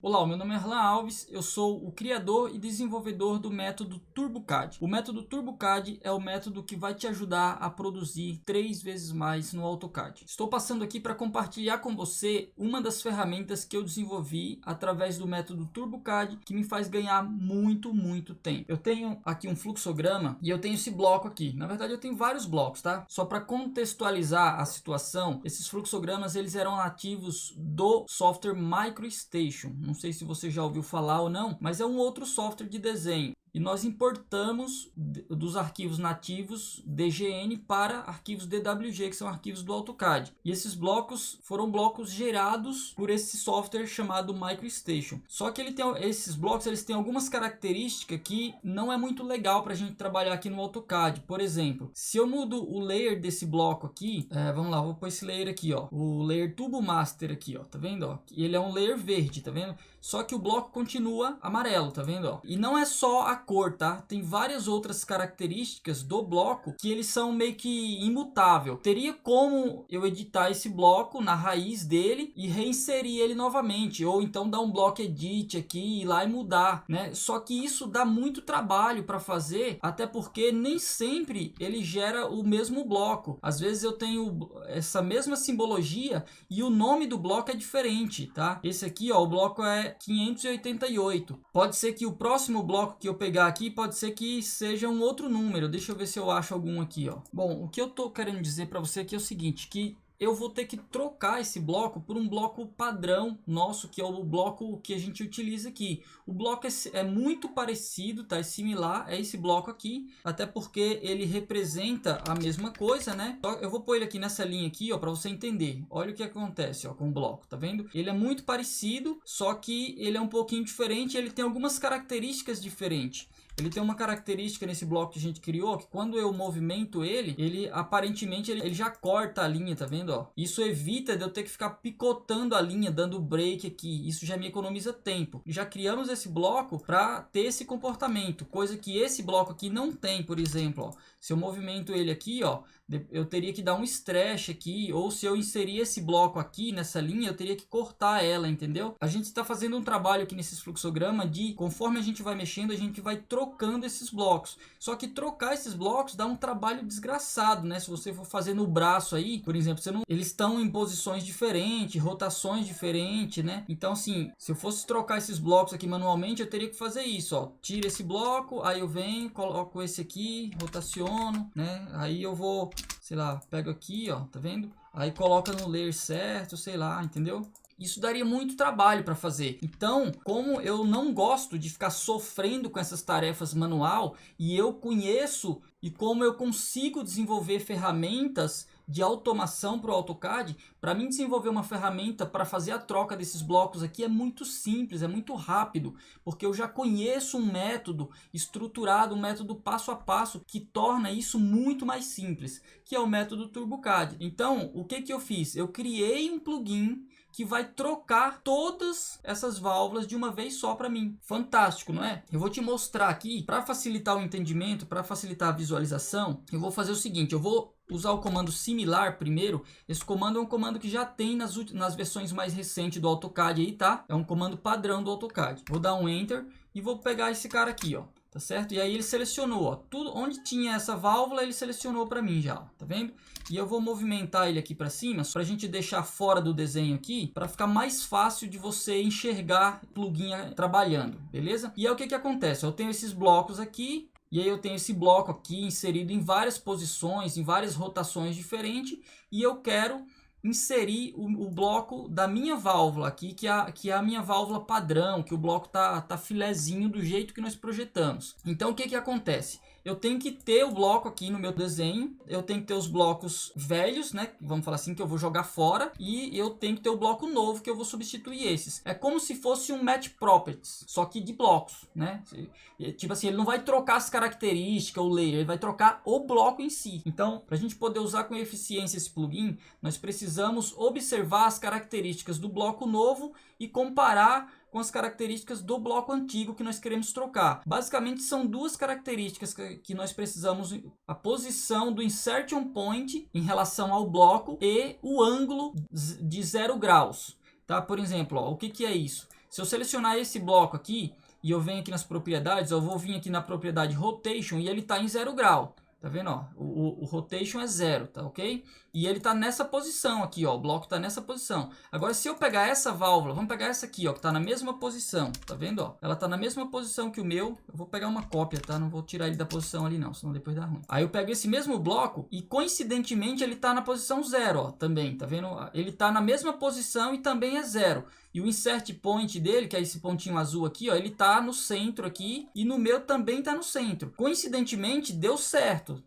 Olá, o meu nome é Erlan Alves, eu sou o criador e desenvolvedor do método TurboCAD. O método TurboCAD é o método que vai te ajudar a produzir 3 vezes mais no AutoCAD. Estou passando aqui para compartilhar com você uma das ferramentas que eu desenvolvi através do método TurboCAD que me faz ganhar muito tempo. Eu tenho aqui um fluxograma e eu tenho esse bloco aqui. Na verdade eu tenho vários blocos, tá? Só para contextualizar a situação, esses fluxogramas eles eram nativos do software MicroStation. Não sei se você já ouviu falar ou não, mas é um outro software de desenho. E nós importamos dos arquivos nativos DGN para arquivos DWG, que são arquivos do AutoCAD. E esses blocos foram blocos gerados por esse software chamado MicroStation. Só que esses blocos eles têm algumas características que não é muito legal para a gente trabalhar aqui no AutoCAD. Por exemplo, se eu mudo o layer desse bloco aqui, vamos lá, vou pôr esse layer aqui, ó, o layer Turbo Master aqui, ó, tá vendo? Ó? Ele é um layer verde, tá vendo? Só que o bloco continua amarelo, tá vendo? Ó? E não é só a cor, tá? Tem várias outras características do bloco que eles são meio que imutável. Teria como eu editar esse bloco na raiz dele e reinserir ele novamente, ou então dar um bloco edit aqui, ir lá e mudar, né? Só que isso dá muito trabalho para fazer, até porque nem sempre ele gera o mesmo bloco. Às vezes eu tenho essa mesma simbologia e o nome do bloco é diferente, tá? Esse aqui, ó, o bloco é 588. Pode ser que o próximo bloco que eu pegar aqui pode ser que seja um outro número. Deixa eu ver se eu acho algum aqui, ó. Bom, o que eu tô querendo dizer para você aqui é o seguinte, que eu vou ter que trocar esse bloco por um bloco padrão nosso, que é o bloco que a gente utiliza aqui. O bloco é muito parecido, tá? É similar a esse bloco aqui, até porque ele representa a mesma coisa, né? Eu vou pôr ele aqui nessa linha aqui, ó, para você entender. Olha o que acontece, ó, com o bloco, tá vendo? Ele é muito parecido, só que ele é um pouquinho diferente, ele tem algumas características diferentes. Ele tem uma característica nesse bloco que a gente criou, que quando eu movimento ele aparentemente ele já corta a linha, tá vendo? Ó? Isso evita de eu ter que ficar picotando a linha, dando break aqui. Isso já me economiza tempo. Já criamos esse bloco para ter esse comportamento, coisa que esse bloco aqui não tem, por exemplo. Ó. Se eu movimento ele aqui, ó, eu teria que dar um stretch aqui, ou se eu inserir esse bloco aqui nessa linha, eu teria que cortar ela, entendeu? A gente está fazendo um trabalho aqui nesse fluxograma de, conforme a gente vai mexendo, a gente vai trocando esses blocos. Só que trocar esses blocos dá um trabalho desgraçado, né? Se você for fazer no braço aí, por exemplo, eles estão em posições diferentes, rotações diferentes, né? Então, assim, se eu fosse trocar esses blocos aqui manualmente, eu teria que fazer isso, ó. Tira esse bloco, aí eu venho, coloco esse aqui, rotaciono, né? Aí eu vou, sei lá, pego aqui, ó, tá vendo? Aí coloca no layer certo, sei lá, entendeu? Isso daria muito trabalho para fazer. Então, como eu não gosto de ficar sofrendo com essas tarefas manual e eu conheço e como eu consigo desenvolver ferramentas de automação para o AutoCAD, para mim desenvolver uma ferramenta para fazer a troca desses blocos aqui é muito simples, é muito rápido, porque eu já conheço um método estruturado, um método passo a passo que torna isso muito mais simples, que é o método TurboCAD. Então, o que eu fiz? Eu criei um plugin que vai trocar todas essas válvulas de uma vez só para mim. Fantástico, não é? Eu vou te mostrar aqui, para facilitar o entendimento, para facilitar a visualização, eu vou fazer o seguinte, eu vou usar o comando similar primeiro. Esse comando é um comando que já tem nas versões mais recentes do AutoCAD aí, tá? É um comando padrão do AutoCAD. Vou dar um Enter e vou pegar esse cara aqui, ó. Tá certo? E aí ele selecionou, ó, tudo onde tinha essa válvula, ele selecionou para mim já, ó, tá vendo? E eu vou movimentar ele aqui para cima, para a gente deixar fora do desenho aqui, para ficar mais fácil de você enxergar o plugin trabalhando, beleza? E aí o que acontece? Eu tenho esses blocos aqui, e aí eu tenho esse bloco aqui inserido em várias posições, em várias rotações diferentes, e eu quero inserir o bloco da minha válvula aqui, que é a minha válvula padrão, que o bloco tá filezinho do jeito que nós projetamos. Então o que acontece? Eu tenho que ter o bloco aqui no meu desenho, eu tenho que ter os blocos velhos, né? Vamos falar assim, que eu vou jogar fora, e eu tenho que ter o bloco novo, que eu vou substituir esses. É como se fosse um match properties, só que de blocos, né? Tipo assim, ele não vai trocar as características, o layer, ele vai trocar o bloco em si. Então, para a gente poder usar com eficiência esse plugin, nós precisamos observar as características do bloco novo e comparar com as características do bloco antigo que nós queremos trocar. Basicamente são duas características que nós precisamos: a posição do insertion point em relação ao bloco e o ângulo de 0 graus. Tá? Por exemplo, ó, o que é isso? Se eu selecionar esse bloco aqui e eu venho aqui nas propriedades, eu vou vir aqui na propriedade Rotation e ele está em 0 grau. Tá vendo, ó? O rotation é 0, tá ok? E ele tá nessa posição aqui, ó. O bloco tá nessa posição. Agora, se eu pegar essa válvula, vamos pegar essa aqui, ó, que tá na mesma posição. Tá vendo, ó? Ela tá na mesma posição que o meu. Eu vou pegar uma cópia, tá? Não vou tirar ele da posição ali, não, senão depois dá ruim. Aí eu pego esse mesmo bloco e, coincidentemente, ele tá na posição 0, ó, também, tá vendo? Ele tá na mesma posição e também é 0. E o insert point dele, que é esse pontinho azul aqui, ó, ele tá no centro aqui e no meu também tá no centro. Coincidentemente, deu certo.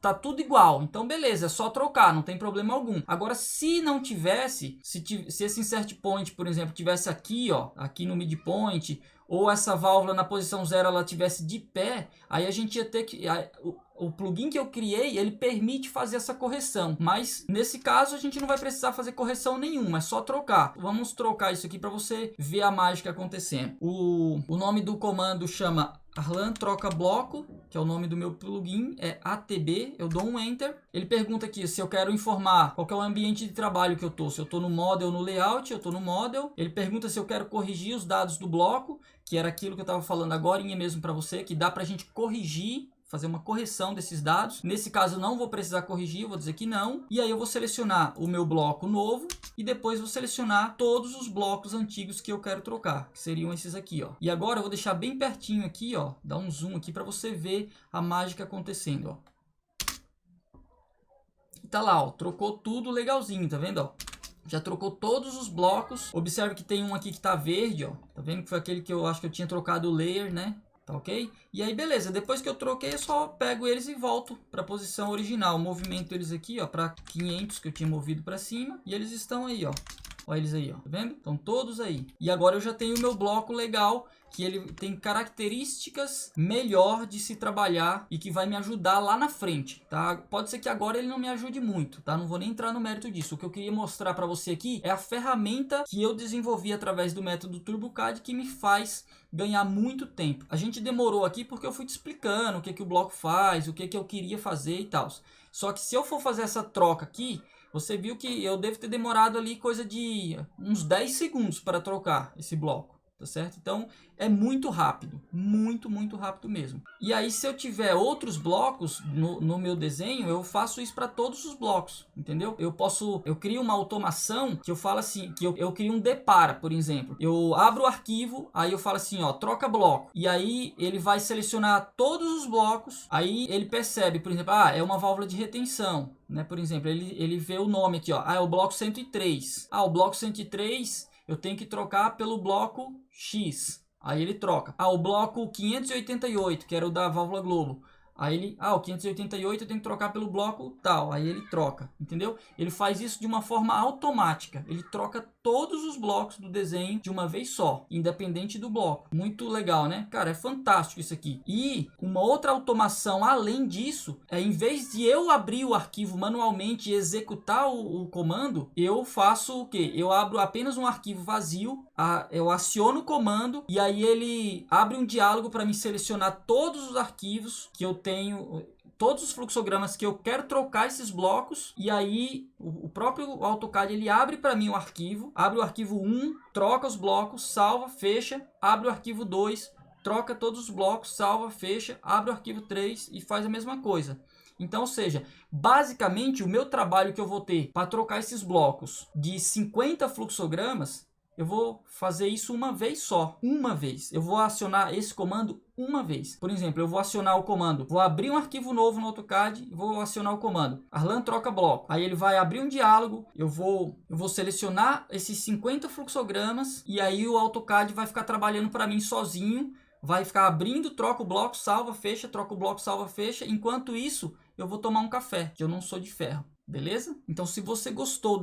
Tá tudo igual. Então, beleza, é só trocar, não tem problema algum. Agora, se não tivesse, se esse insert point, por exemplo, tivesse aqui, ó, aqui no midpoint, ou essa válvula na posição 0 ela tivesse de pé, aí a gente ia ter que... O plugin que eu criei, ele permite fazer essa correção. Mas, nesse caso, a gente não vai precisar fazer correção nenhuma. É só trocar. Vamos trocar isso aqui para você ver a mágica acontecendo. O nome do comando chama Arlan troca bloco, que é o nome do meu plugin, é ATB. Eu dou um Enter. Ele pergunta aqui se eu quero informar qual que é o ambiente de trabalho que eu tô. Se eu tô no Model ou no Layout, eu tô no Model. Ele pergunta se eu quero corrigir os dados do bloco, que era aquilo que eu estava falando agora mesmo para você, que dá para a gente corrigir, fazer uma correção desses dados. Nesse caso não vou precisar corrigir, vou dizer que não. E aí eu vou selecionar o meu bloco novo e depois vou selecionar todos os blocos antigos que eu quero trocar, que seriam esses aqui, ó. E agora eu vou deixar bem pertinho aqui, ó, dar um zoom aqui para você ver a mágica acontecendo, ó. E tá lá, ó, trocou tudo legalzinho, tá vendo, ó? Já trocou todos os blocos. Observe que tem um aqui que tá verde, ó. Tá vendo que foi aquele que eu acho que eu tinha trocado o layer, né? Tá ok? E aí, beleza. Depois que eu troquei, eu só pego eles e volto para a posição original. Movimento eles aqui, ó, para 500 que eu tinha movido para cima. E eles estão aí, ó. Olha eles aí, ó. Tá vendo? Estão todos aí. E agora eu já tenho o meu bloco legal, que ele tem características melhor de se trabalhar e que vai me ajudar lá na frente, tá? Pode ser que agora ele não me ajude muito, tá? Não vou nem entrar no mérito disso. O que eu queria mostrar para você aqui é a ferramenta que eu desenvolvi através do método TurboCAD que me faz ganhar muito tempo. A gente demorou aqui porque eu fui te explicando o que que o bloco faz, o que que eu queria fazer e tal. Só que se eu for fazer essa troca aqui, você viu que eu devo ter demorado ali coisa de uns 10 segundos para trocar esse bloco. Tá certo? Então é muito rápido, muito rápido mesmo. E aí, se eu tiver outros blocos no meu desenho, eu faço isso para todos os blocos, entendeu? Eu crio uma automação que eu falo assim, que eu crio um depara, por exemplo. Eu abro o arquivo, aí eu falo assim, ó, troca bloco. E aí ele vai selecionar todos os blocos, aí ele percebe, por exemplo, é uma válvula de retenção, né? Por exemplo, ele vê o nome aqui, ó, é o bloco 103. O bloco 103 eu tenho que trocar pelo bloco X. Aí ele troca. O bloco 588, que era o da válvula Globo. Aí ele, o 588 eu tenho que trocar pelo bloco tal. Aí ele troca, entendeu? Ele faz isso de uma forma automática. Ele troca todos os blocos do desenho de uma vez só, independente do bloco. Muito legal, né? Cara, é fantástico isso aqui. E uma outra automação além disso, em vez de eu abrir o arquivo manualmente e executar o comando, eu faço o quê? Eu abro apenas um arquivo vazio, eu aciono o comando e aí ele abre um diálogo para me selecionar todos os arquivos que eu tenho, todos os fluxogramas que eu quero trocar esses blocos, e aí o próprio AutoCAD ele abre para mim o arquivo, abre o arquivo 1, troca os blocos, salva, fecha, abre o arquivo 2, troca todos os blocos, salva, fecha, abre o arquivo 3 e faz a mesma coisa. Então, ou seja, basicamente o meu trabalho que eu vou ter para trocar esses blocos de 50 fluxogramas, eu vou fazer isso uma vez só, uma vez. Eu vou acionar esse comando uma vez. Por exemplo, eu vou acionar o comando, vou abrir um arquivo novo no AutoCAD e vou acionar o comando Arlan troca bloco. Aí ele vai abrir um diálogo, eu vou selecionar esses 50 fluxogramas e aí o AutoCAD vai ficar trabalhando para mim sozinho, vai ficar abrindo, troca o bloco, salva, fecha, troca o bloco, salva, fecha. Enquanto isso, eu vou tomar um café, que eu não sou de ferro. Beleza? Então, se você gostou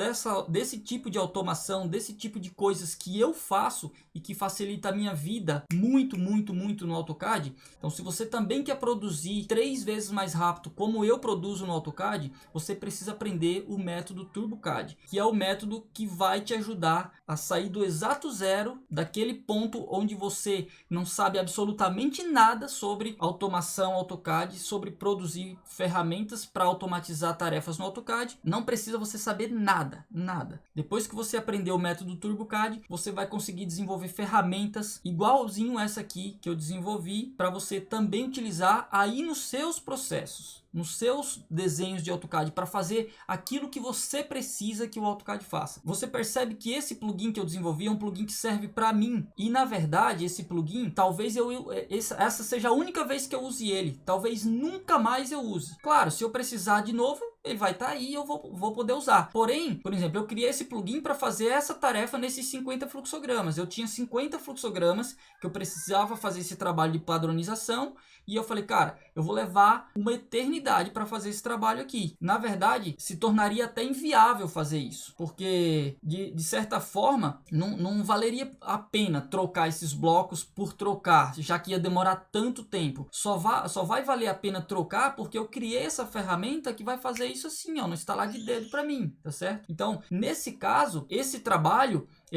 desse tipo de automação, desse tipo de coisas que eu faço e que facilita a minha vida muito no AutoCAD, então se você também quer produzir 3 vezes mais rápido como eu produzo no AutoCAD, você precisa aprender o método TurboCAD, que é o método que vai te ajudar a sair do exato zero, daquele ponto onde você não sabe absolutamente nada sobre automação AutoCAD, sobre produzir ferramentas para automatizar tarefas no AutoCAD, AutoCAD, não precisa você saber nada, nada. Depois que você aprender o método TurboCAD, você vai conseguir desenvolver ferramentas igualzinho essa aqui que eu desenvolvi para você também utilizar aí nos seus processos, nos seus desenhos de AutoCAD, para fazer aquilo que você precisa que o AutoCAD faça. Você percebe que esse plugin que eu desenvolvi é um plugin que serve para mim, e na verdade esse plugin, talvez essa seja a única vez que eu use ele, talvez nunca mais eu use. Claro, se eu precisar de novo, ele vai estar aí e eu vou poder usar. Porém, por exemplo, eu criei esse plugin para fazer essa tarefa nesses 50 fluxogramas. Eu tinha 50 fluxogramas que eu precisava fazer esse trabalho de padronização, e eu falei, cara, eu vou levar uma eternidade para fazer esse trabalho aqui. Na verdade, se tornaria até inviável fazer isso, porque de certa forma não valeria a pena trocar esses blocos por trocar, já que ia demorar tanto tempo. Só vai valer a pena trocar porque eu criei essa ferramenta que vai fazer isso assim, ó, no estalar de dedo para mim, tá certo? Então, nesse caso, esse trabalho a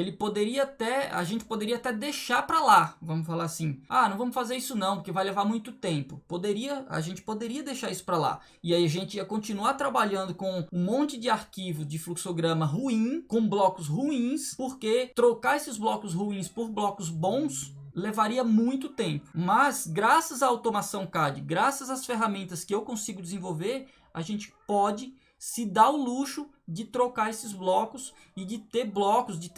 gente poderia até deixar para lá, vamos falar assim. Ah, não vamos fazer isso não, porque vai levar muito tempo. A gente poderia deixar isso para lá. E aí a gente ia continuar trabalhando com um monte de arquivo de fluxograma ruim, com blocos ruins, porque trocar esses blocos ruins por blocos bons levaria muito tempo. Mas graças à automação CAD, graças às ferramentas que eu consigo desenvolver, a gente pode se dar o luxo de trocar esses blocos e de ter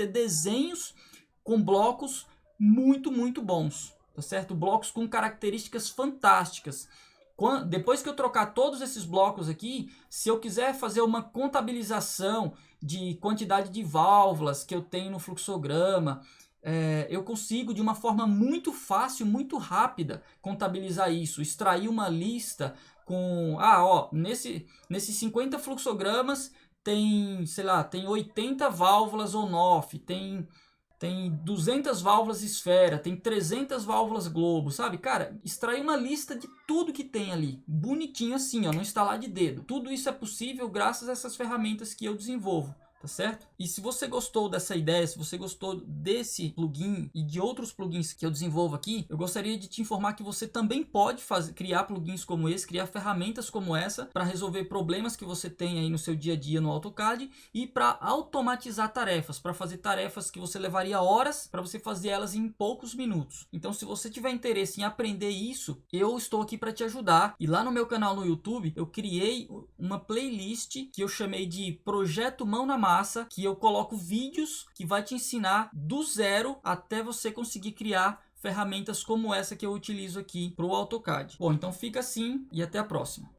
desenhos com blocos muito bons, tá certo? Blocos com características fantásticas. Depois que eu trocar todos esses blocos aqui, se eu quiser fazer uma contabilização de quantidade de válvulas que eu tenho no fluxograma, eu consigo de uma forma muito fácil, muito rápida contabilizar isso, extrair uma lista com, nesses 50 fluxogramas tem, sei lá, tem 80 válvulas on-off, tem 200 válvulas esfera, tem 300 válvulas globo, sabe? Cara, extrair uma lista de tudo que tem ali, bonitinho assim, ó, no estalar de dedo. Tudo isso é possível graças a essas ferramentas que eu desenvolvo. Tá certo? E se você gostou dessa ideia, se você gostou desse plugin e de outros plugins que eu desenvolvo aqui, eu gostaria de te informar que você também pode criar plugins como esse, criar ferramentas como essa para resolver problemas que você tem aí no seu dia a dia no AutoCAD e para automatizar tarefas, para fazer tarefas que você levaria horas para você fazer elas em poucos minutos. Então, se você tiver interesse em aprender isso, eu estou aqui para te ajudar. E lá no meu canal no YouTube, eu criei uma playlist que eu chamei de Projeto Mão na Massa, que eu coloco vídeos que vai te ensinar do zero até você conseguir criar ferramentas como essa que eu utilizo aqui para o AutoCAD. Bom, então fica assim e até a próxima.